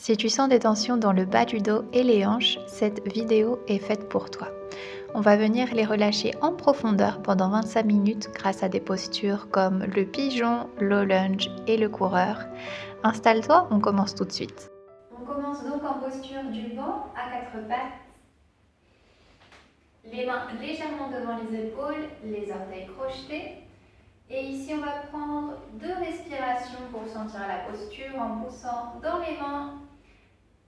Si tu sens des tensions dans le bas du dos et les hanches, cette vidéo est faite pour toi. On va venir les relâcher en profondeur pendant 25 minutes grâce à des postures comme le pigeon, le lunge et le coureur. Installe-toi, on commence tout de suite. On commence donc en posture du banc à quatre pattes. Les mains légèrement devant les épaules, les orteils crochetés. Et ici, on va prendre 2 respirations pour sentir la posture en poussant dans les mains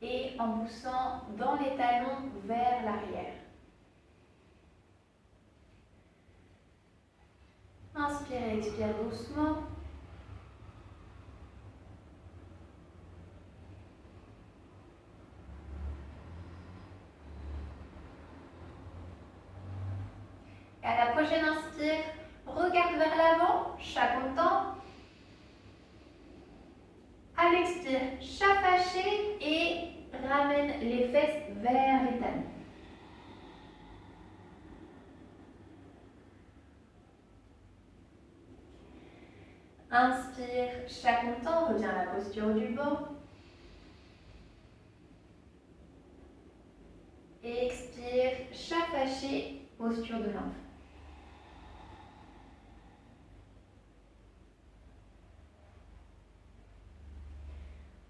et en poussant dans les talons vers l'arrière. Inspire et expire doucement. Et à la prochaine inspire, regarde vers l'avant, chat content. À l'expire, chat fâché et ramène les fesses vers les talons. Inspire, chat content, reviens à la posture du banc. Et expire, chat fâché, posture de l'enfant.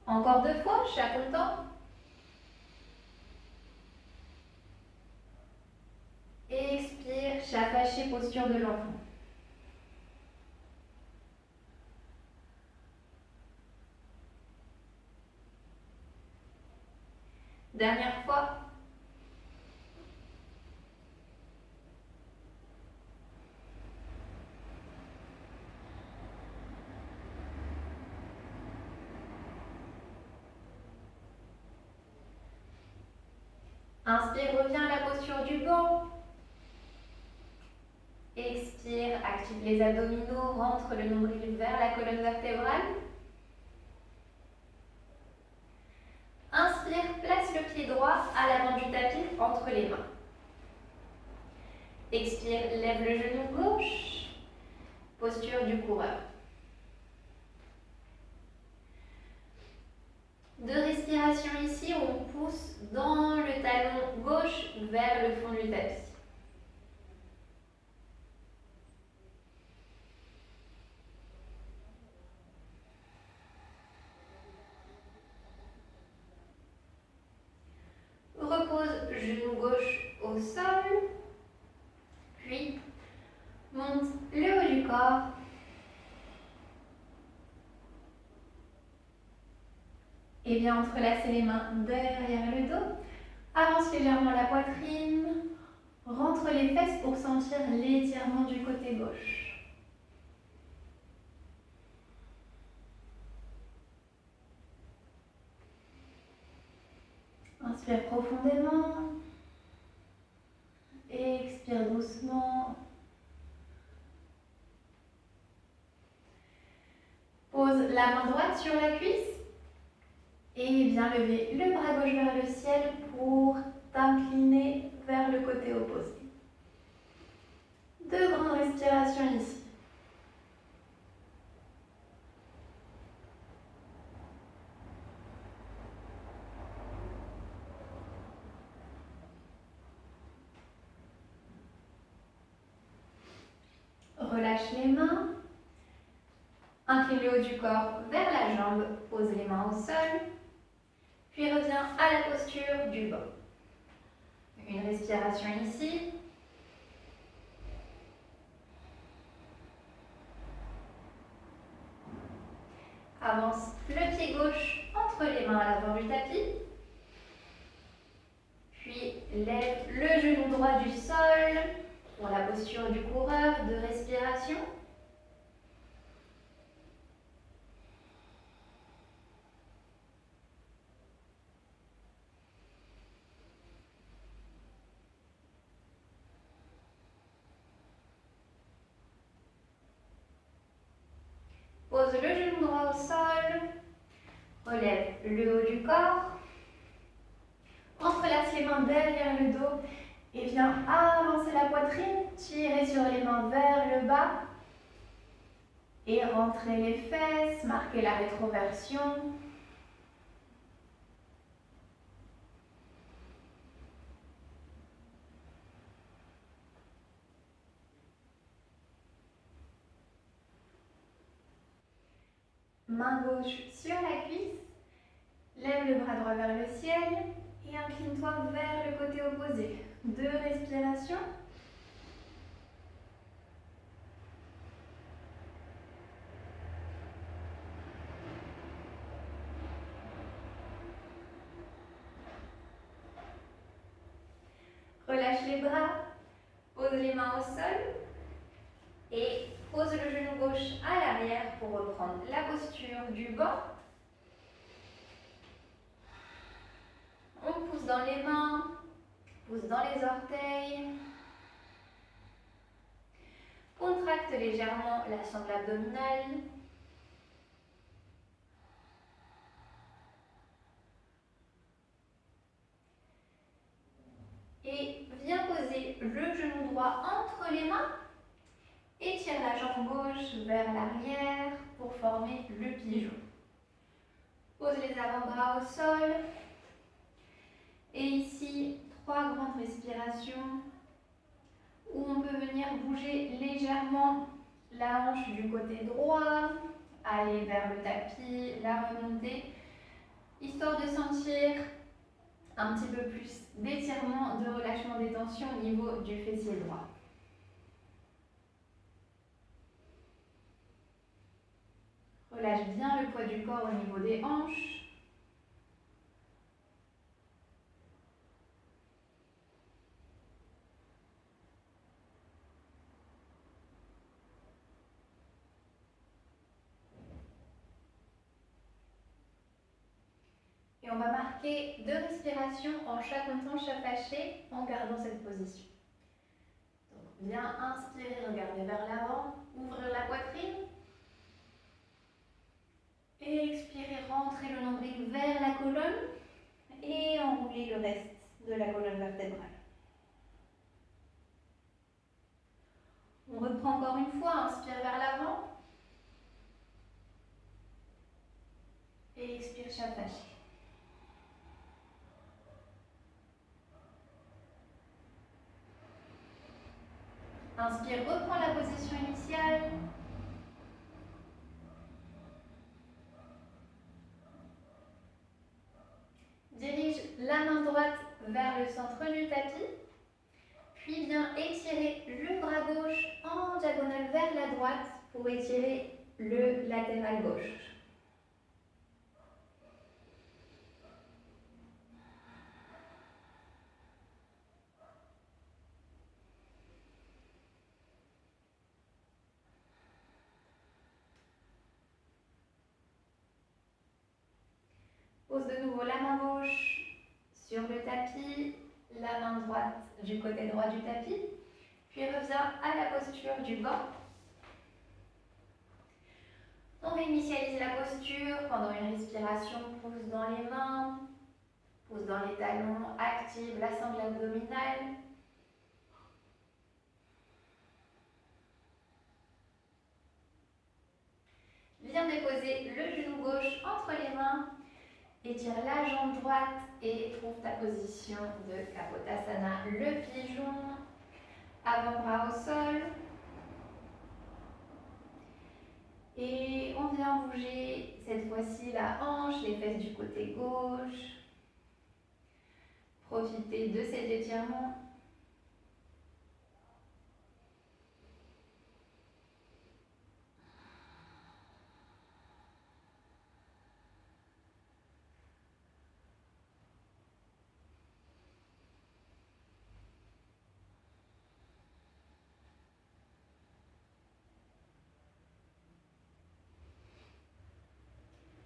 Encore 2 fois, chat content. Et expire, chat fâché, posture de l'enfant. Dernière fois. Inspire, reviens à la posture du banc. Expire, active les abdominaux, rentre le nombril vers la colonne vertébrale. Inspire, place le pied droit à l'avant du tapis entre les mains. Expire, lève le genou gauche. Posture du coureur. 2 respirations ici, on pousse dans le talon gauche vers le fond du tapis. Repose genou gauche au sol, puis monte le haut du corps. Et bien entrelacer les mains derrière le dos. Avance légèrement la poitrine. Rentre les fesses pour sentir l'étirement du côté gauche. Inspire profondément. Et expire doucement. Pose la main droite sur la cuisse. Et viens lever le bras gauche vers le ciel pour t'incliner vers le côté opposé. 2 grandes respirations ici. Relâche les mains. Incline le haut du corps vers la jambe. Pose les mains au sol. Puis reviens à la posture du banc. Une respiration ici. Avance le pied gauche entre les mains à l'avant du tapis. Puis lève le genou droit du sol pour la posture du coureur. 2 respirations. Pose le genou droit au sol. Relève le haut du corps. Entrelace les mains derrière le dos et viens avancer la poitrine, tirer sur les mains vers le bas et rentrer les fesses, marquer la rétroversion. Main gauche sur la cuisse. Lève le bras droit vers le ciel et incline-toi vers le côté opposé. 2 respirations. Relâche les bras, pose les mains au sol et pose le genou gauche à l'arrière pour reprendre la posture du banc. On pousse dans les mains, pousse dans les orteils. Contracte légèrement la sangle abdominale. Et viens poser le genou droit entre les mains. Étire la jambe gauche vers l'arrière pour former le pigeon. Pose les avant-bras au sol. Et ici, 3 grandes respirations où on peut venir bouger légèrement la hanche du côté droit, aller vers le tapis, la remonter, histoire de sentir un petit peu plus d'étirement, de relâchement des tensions au niveau du fessier droit. Relâche bien le poids du corps au niveau des hanches. Et on va marquer 2 respirations en chaque hanche attachée en gardant cette position. Donc, bien inspirer, regarder vers l'avant, ouvrir la poitrine. Et expirer, rentrer le nombril vers la colonne et enrouler le reste de la colonne vertébrale. On reprend encore une fois, inspire vers l'avant. Et expire, chape attachée. Inspire, reprends la position initiale. Dirige la main droite vers le centre du tapis. Puis viens étirer le bras gauche en diagonale vers la droite pour étirer le latéral gauche. Pose de nouveau la main gauche sur le tapis, la main droite du côté droit du tapis, puis reviens à la posture du banc. On réinitialise la posture pendant une respiration, pousse dans les mains, pousse dans les talons, active la sangle abdominale. Viens déposer le genou gauche entre les mains. Étire la jambe droite et trouve ta position de Kapotasana, le pigeon, avant-bras au sol. Et on vient bouger cette fois-ci la hanche, les fesses du côté gauche. Profitez de cet étirement.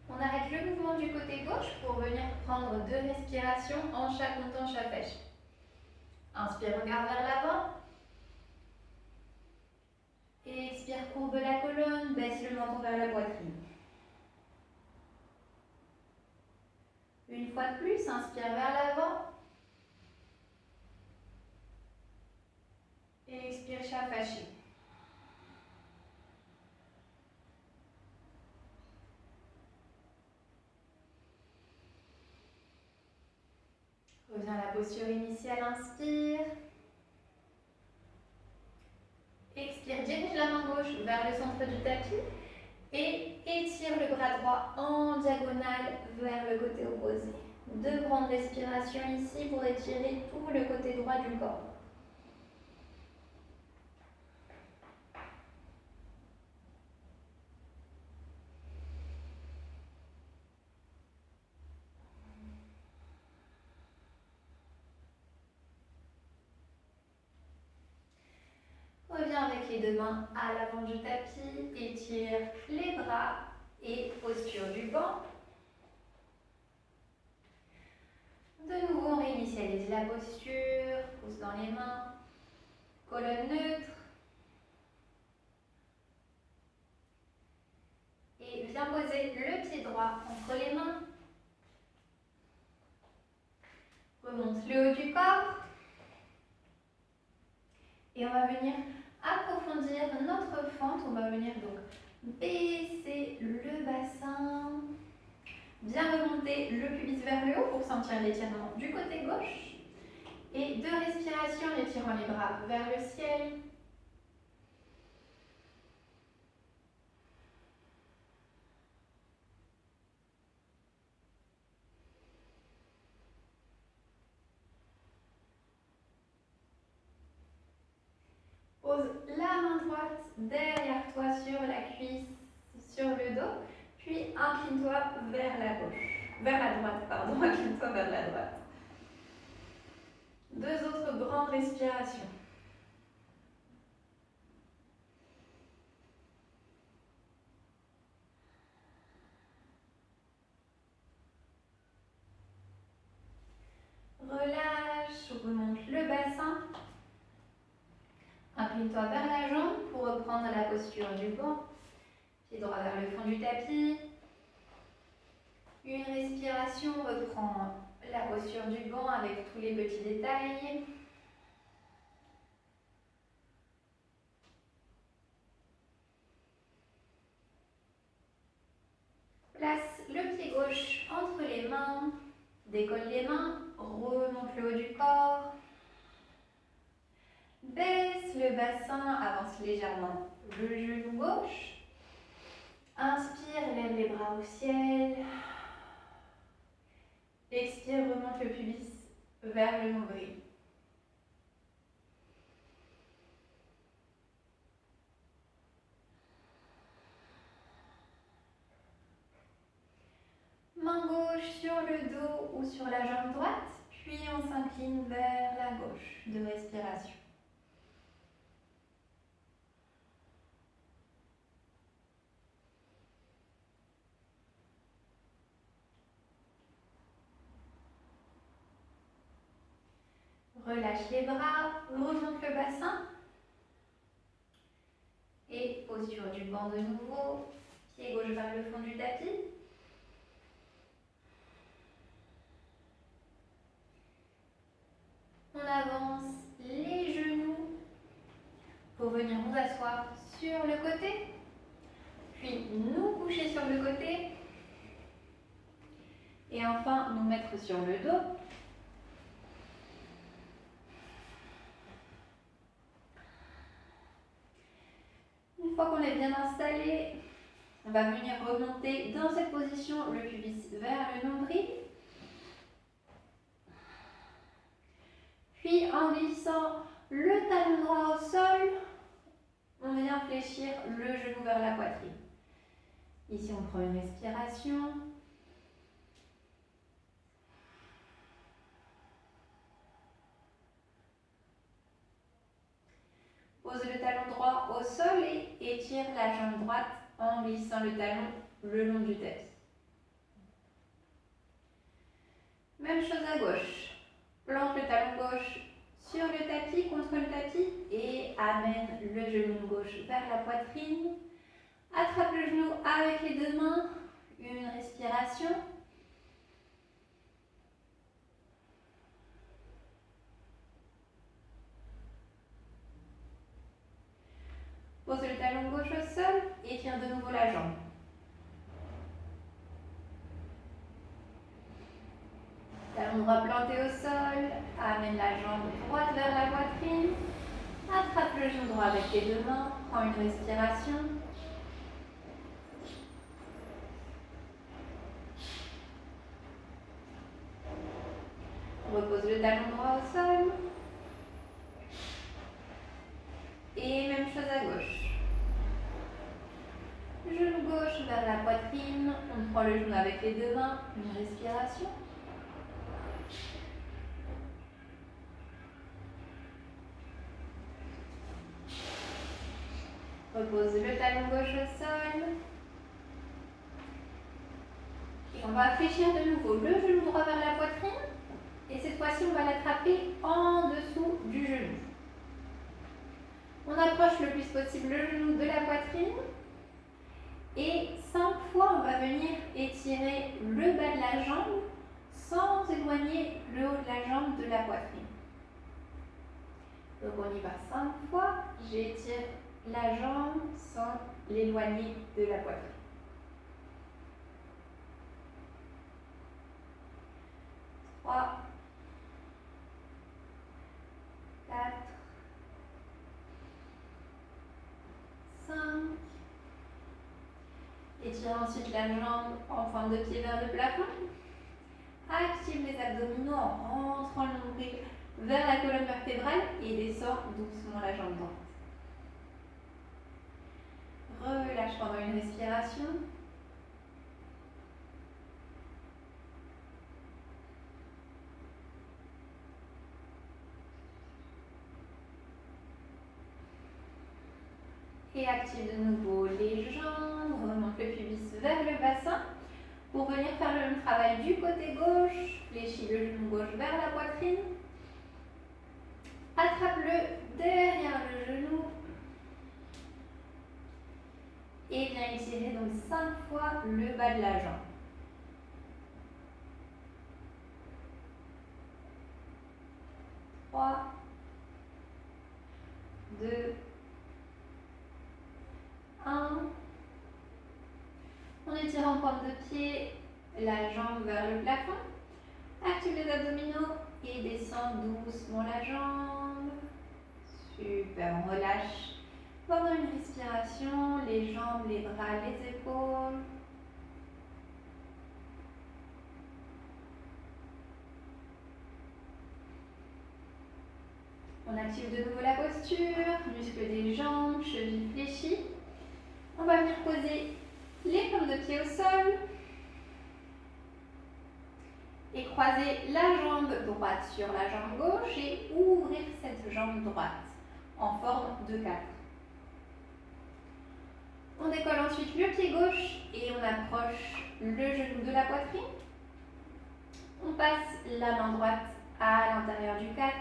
On arrête le mouvement du côté gauche pour venir prendre 2 respirations en chaque montant, chaque pêche. Inspire, regarde vers l'avant. Et expire, courbe la colonne, baisse le menton vers la poitrine. Une fois de plus, inspire vers l'avant. Et expire, chape hachée. Reviens à la posture initiale, inspire. Expire, dirige la main gauche vers le centre du tapis et étire le bras droit en diagonale vers le côté opposé. 2 grandes respirations ici pour étirer tout le côté droit du corps. Reviens avec les 2 mains à l'avant du tapis, étire les bras et posture du banc. De nouveau, on réinitialise la posture, pouce dans les mains, colonne neutre. Et viens poser le pied droit entre les mains. Remonte le haut du corps. Et on va venir approfondir notre fente. On va venir donc baisser le bassin. Bien remonter le pubis vers le haut pour sentir l'étirement du côté gauche. Et 2 respirations en étirant les bras vers le ciel. Pose la main droite derrière toi sur la cuisse, sur le dos, puis incline-toi vers la gauche, vers la droite, pardon, incline-toi vers la droite. 2 autres grandes respirations. Relâche, remonte le bassin. Incline-toi vers la jambe pour reprendre la posture du banc. Pied droit vers le fond du tapis. Une respiration, reprend la posture du banc avec tous les petits détails. Place le pied gauche entre les mains. Décolle les mains. Remonte le haut du corps. Baisse le bassin, avance légèrement le genou gauche. Inspire, lève les bras au ciel. Expire, remonte le pubis vers le nombril. Main gauche sur le dos ou sur la jambe droite, puis on s'incline vers la gauche. 2 respirations. Relâche les bras, remonte le bassin. Et posture du banc de nouveau. Pied gauche vers le fond du tapis. On avance les genoux pour venir nous asseoir sur le côté. Puis nous coucher sur le côté. Et enfin nous mettre sur le dos. Une fois qu'on est bien installé, on va venir remonter dans cette position le pubis vers le nombril. Puis en glissant le talon droit au sol, on vient fléchir le genou vers la poitrine. Ici on prend une respiration. Pose le talon droit au sol et étire la jambe droite en glissant le talon le long du tapis. Même chose à gauche. Plante le talon gauche sur le tapis, contre le tapis, et amène le genou gauche vers la poitrine. Attrape le genou avec les 2 mains. Une respiration. Pose le talon gauche au sol et tire de nouveau la jambe. Talon droit planté au sol, amène la jambe droite vers la poitrine, attrape le genou droit avec les 2 mains, prends une respiration. Repose le talon droit au sol. Et même chose à gauche. Genou gauche vers la poitrine. On prend le genou avec les deux mains. Une respiration. Repose le talon gauche au sol. Et on va fléchir de nouveau le genou droit vers la poitrine. Et cette fois-ci, on va l'attraper en dessous du genou. On approche le plus possible le genou de la poitrine. Et 5 fois, on va venir étirer le bas de la jambe sans éloigner le haut de la jambe de la poitrine. Donc on y va 5 fois. J'étire la jambe sans l'éloigner de la poitrine. 3, 4, 5. Étirez ensuite la jambe en forme de pied vers le plafond. Active les abdominaux en rentrant le nombril vers la colonne vertébrale et descend doucement la jambe droite. Relâche pendant une respiration. Et active de nouveau les jambes, remonte le pubis vers le bassin. Pour venir faire le même travail du côté gauche, fléchis le genou gauche vers la poitrine. Attrape-le derrière le genou. Et viens étirer donc 5 fois le bas de la jambe. 3, 2, 1. On étire en forme de pied la jambe vers le plafond. Active les abdominaux et descend doucement la jambe. Super, on relâche pendant une respiration les jambes, les bras, les épaules. On active de nouveau la posture, muscles des jambes, chevilles fléchies. On va venir poser les paumes de pied au sol et croiser la jambe droite sur la jambe gauche et ouvrir cette jambe droite en forme de 4. On décolle ensuite le pied gauche et on approche le genou de la poitrine. On passe la main droite à l'intérieur du 4.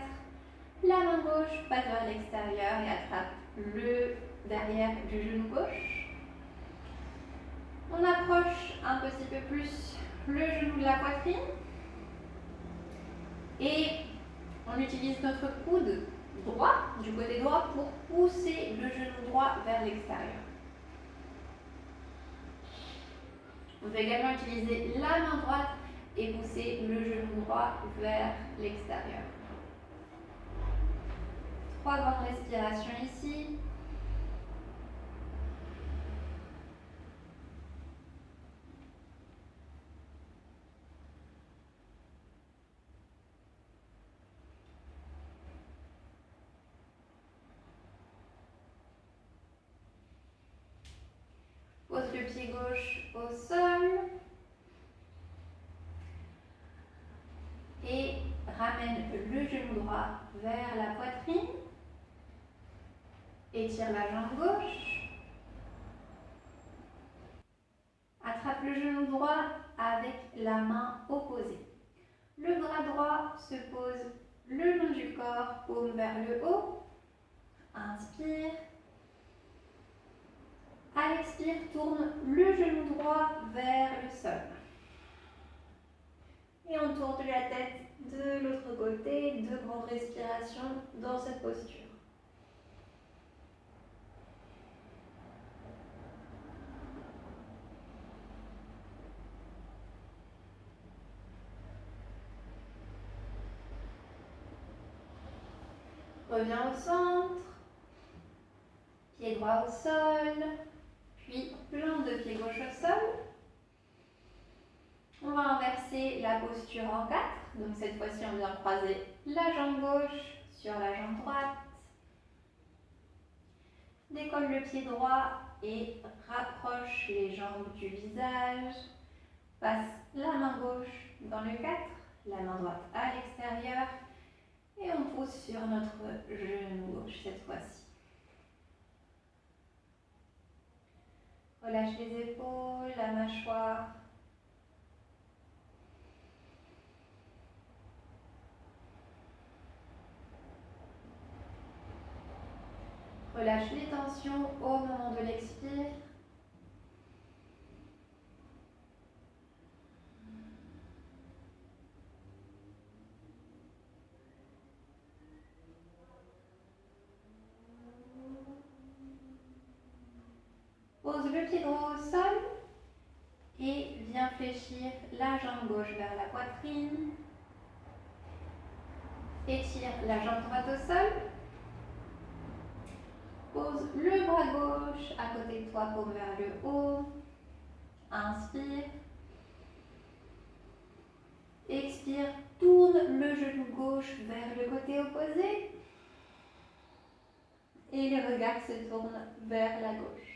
La main gauche passe vers l'extérieur et attrape le derrière du genou gauche. On approche un petit peu plus le genou de la poitrine. Et on utilise notre coude droit, du côté droit, pour pousser le genou droit vers l'extérieur. On peut également utiliser la main droite et pousser le genou droit vers l'extérieur. 3 grandes respirations ici. Pose le pied gauche au sol. Et ramène le genou droit vers la poitrine. Étire la jambe gauche. Attrape le genou droit avec la main opposée. Le bras droit se pose le long du corps, paume vers le haut. Inspire. À l'expire, tourne le genou droit vers le sol. Et on tourne la tête de l'autre côté. 2 grandes respirations dans cette posture. Reviens au centre. Pied droit au sol. Puis plante de pied gauche au sol. On va inverser la posture en 4. Donc cette fois-ci, on vient croiser la jambe gauche sur la jambe droite. Décolle le pied droit et rapproche les jambes du visage. Passe la main gauche dans le 4, la main droite à l'extérieur. Et on pousse sur notre genou gauche cette fois-ci. Relâche les épaules, la mâchoire. Relâche les tensions au moment de l'expire. Pose le pied droit au sol et viens fléchir la jambe gauche vers la poitrine. Étire la jambe droite au sol. Pose le bras gauche à côté de toi, paume vers le haut. Inspire. Expire, tourne le genou gauche vers le côté opposé. Et les regards se tournent vers la gauche.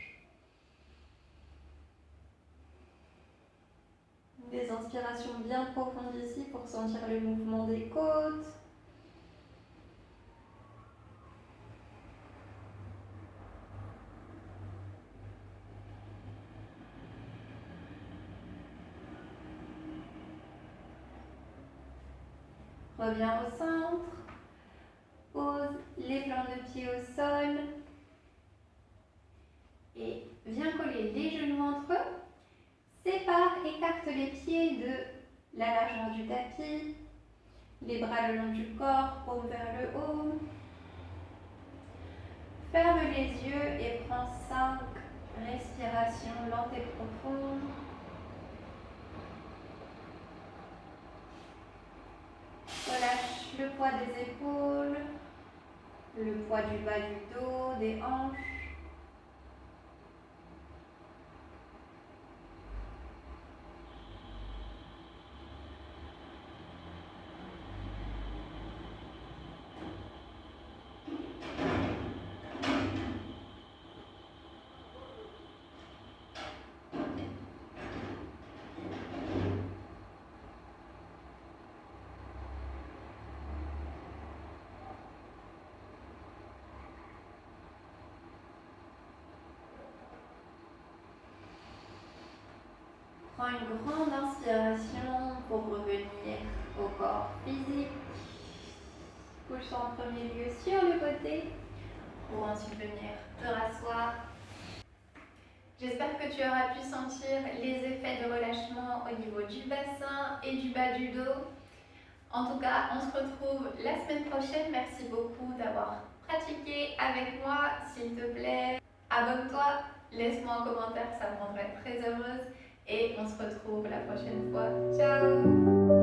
Des inspirations bien profondes ici pour sentir le mouvement des côtes. Reviens au centre. Pose les plans de pied au sol. Et viens coller les genoux entre eux. Sépare, écarte les pieds de la largeur du tapis. Les bras le long du corps, paume vers le haut. Ferme les yeux et prends 5 respirations lentes et profondes. Relâche le poids des épaules, le poids du bas du dos, des hanches. Prends une grande inspiration pour revenir au corps physique. Couche en premier lieu sur le côté pour ensuite venir te rasseoir. J'espère que tu auras pu sentir les effets de relâchement au niveau du bassin et du bas du dos. En tout cas, on se retrouve la semaine prochaine. Merci beaucoup d'avoir pratiqué avec moi. S'il te plaît, abonne-toi, laisse-moi un commentaire, ça me rendrait très heureuse. Et on se retrouve la prochaine fois. Ciao!